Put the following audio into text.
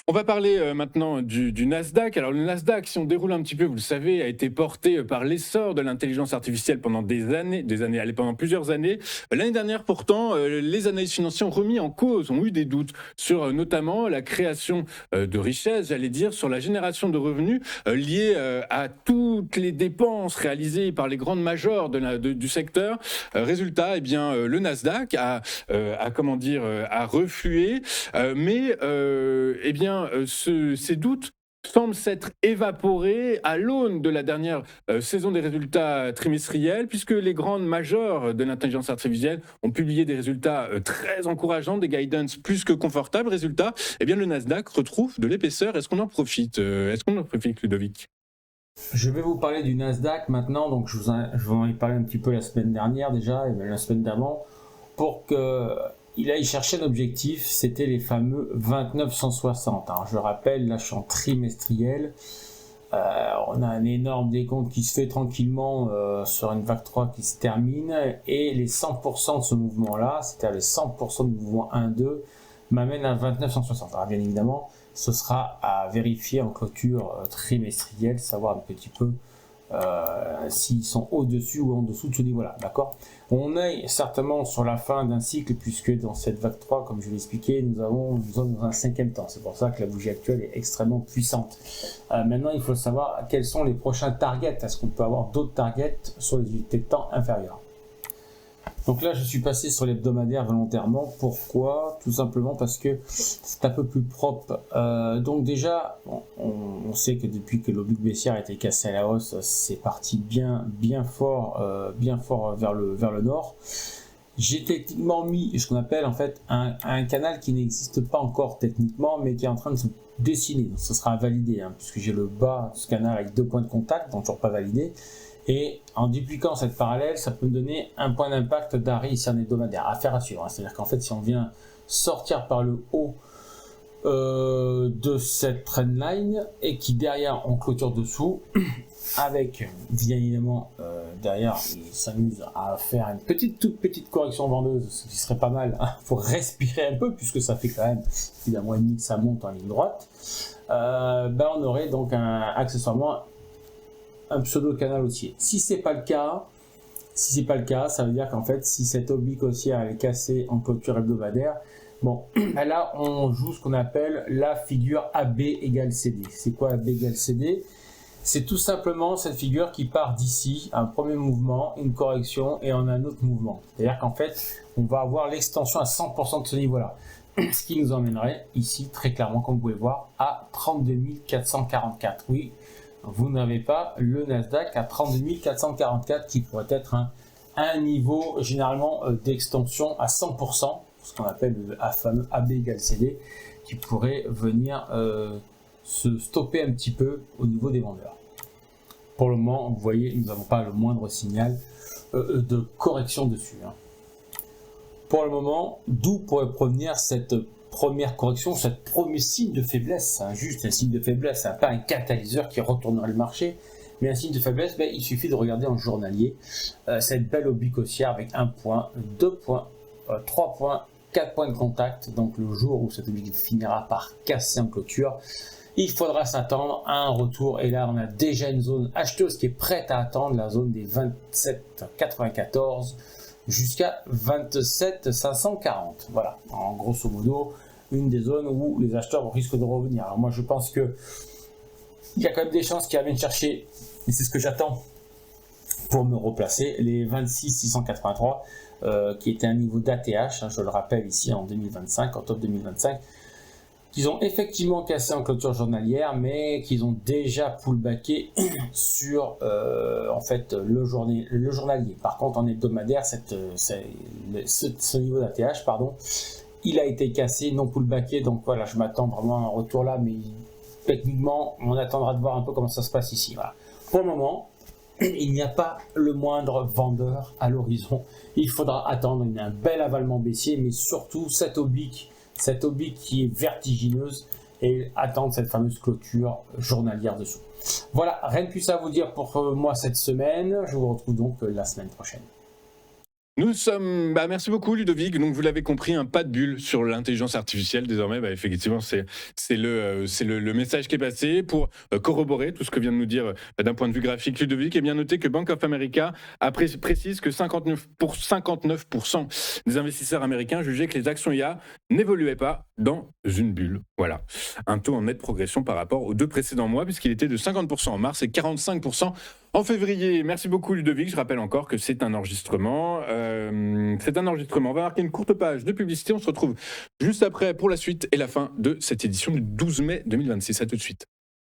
On va parler maintenant du Nasdaq. Alors le Nasdaq, si on déroule un petit peu, vous le savez, a été porté par l'essor de l'intelligence artificielle pendant allez, pendant plusieurs années. L'année dernière, pourtant, les analystes financiers ont remis en cause, ont eu des doutes sur notamment la création de richesses, j'allais dire, sur la génération de revenus liés à toutes les dépenses réalisées par les grandes majors du secteur. Résultat, eh bien, le Nasdaq a reflué, mais eh bien, ces doutes semblent s'être évaporés à l'aune de la dernière saison des résultats trimestriels, puisque les grandes majors de l'intelligence artificielle ont publié des résultats très encourageants, des guidance plus que confortables. Résultat, eh bien, le Nasdaq retrouve de l'épaisseur. Est-ce qu'on en profite Ludovic? Je vais vous parler du Nasdaq maintenant, donc je vous en ai parlé un petit peu la semaine dernière déjà, et même la semaine d'avant, pour qu'il aille chercher un objectif, c'était les fameux 2960. Alors je rappelle, là je suis en trimestriel, on a un énorme décompte qui se fait tranquillement sur une vague 3 qui se termine, et les 100% de ce mouvement-là, c'est-à-dire les 100% du mouvement 1-2, m'amène à 2960. Alors bien évidemment, ce sera à vérifier en clôture trimestrielle, savoir un petit peu s'ils sont au-dessus ou en dessous de ce niveau-là, d'accord? On est certainement sur la fin d'un cycle, puisque dans cette vague 3, comme je l'ai expliqué, nous sommes dans un cinquième temps. C'est pour ça que la bougie actuelle est extrêmement puissante. Maintenant, il faut savoir quels sont les prochains targets. Est-ce qu'on peut avoir d'autres targets sur les unités de temps inférieures? Donc là, je suis passé sur l'hebdomadaire volontairement. Pourquoi? Tout simplement parce que c'est un peu plus propre. Donc déjà, on sait que depuis que l'oblique baissière a été cassé à la hausse, c'est parti bien fort vers le nord. J'ai techniquement mis ce qu'on appelle en fait un canal qui n'existe pas encore techniquement, mais qui est en train de se dessiner. Donc ce sera validé, puisque j'ai le bas de ce canal avec 2 points de contact, donc toujours pas validé. Et en dupliquant cette parallèle, ça peut me donner un point d'impact d'arrêt ici en hebdomadaire. Affaire à suivre. C'est-à-dire qu'en fait, si on vient sortir par le haut de cette trendline et qui derrière on clôture dessous, avec bien évidemment derrière il s'amuse à faire une toute petite correction vendeuse, ce qui serait pas mal pour respirer un peu, puisque ça fait quand même plus d'un mois et demi que ça monte en ligne droite. On aurait donc accessoirement un pseudo canal haussier. Si c'est pas le cas, ça veut dire qu'en fait, si cette oblique haussière elle est cassée en clôture hebdomadaire, bon, là on joue ce qu'on appelle la figure AB égale CD. C'est quoi AB égale CD? C'est tout simplement cette figure qui part d'ici, un premier mouvement, une correction et en un autre mouvement. C'est-à-dire qu'en fait, on va avoir l'extension à 100% de ce niveau-là. Ce qui nous emmènerait ici, très clairement, comme vous pouvez voir, à 32 444. Oui, vous n'avez pas le Nasdaq à 32 444 qui pourrait être un niveau généralement d'extension à 100%, ce qu'on appelle le fameux AB égale CD, qui pourrait venir se stopper un petit peu au niveau des vendeurs. Pour le moment, vous voyez, nous n'avons pas le moindre signal de correction dessus. Pour le moment, d'où pourrait provenir cette première correction, cette premier signe de faiblesse, juste un signe de faiblesse, pas un catalyseur qui retournerait le marché, mais un signe de faiblesse, il suffit de regarder en journalier cette belle oblique haussière avec 1 point, 2 points, 3 points, 4 points de contact. Donc le jour où cette oblique finira par casser en clôture, il faudra s'attendre à un retour, et là on a déjà une zone acheteuse qui est prête à attendre, la zone des 27,94 jusqu'à 27,540. Voilà, en grosso modo, une des zones où les acheteurs risquent de revenir. Alors moi je pense que il y a quand même des chances qu'ils viennent chercher, et c'est ce que j'attends pour me replacer, les 26,683 qui était un niveau d'ATH, je le rappelle ici en 2025, en octobre 2025, qu'ils ont effectivement cassé en clôture journalière, mais qu'ils ont déjà pullbacké sur en fait le journalier. Par contre, en hebdomadaire, ce niveau d'ATH, pardon, il a été cassé, non pullbacké. Donc voilà, je m'attends vraiment à un retour là, mais techniquement, on attendra de voir un peu comment ça se passe ici. Voilà. Pour le moment, il n'y a pas le moindre vendeur à l'horizon. Il faudra attendre un bel avalement baissier, mais surtout cette oblique qui est vertigineuse, et attendre cette fameuse clôture journalière dessous. Voilà, rien de plus à vous dire pour moi cette semaine. Je vous retrouve donc la semaine prochaine. Merci beaucoup Ludovic. Donc vous l'avez compris, un pas de bulle sur l'intelligence artificielle désormais. Effectivement, c'est le message qui est passé pour corroborer tout ce que vient de nous dire d'un point de vue graphique Ludovic. Et bien noté que Bank of America précise que 59% des investisseurs américains jugeaient que les actions IA n'évoluaient pas dans une bulle. Voilà, un taux en nette progression par rapport aux 2 précédents mois puisqu'il était de 50% en mars et 45% en février. Merci beaucoup Ludovic. Je rappelle encore que c'est un enregistrement. On va marquer une courte page de publicité. On se retrouve juste après pour la suite et la fin de cette édition du 12 mai 2026. À tout de suite.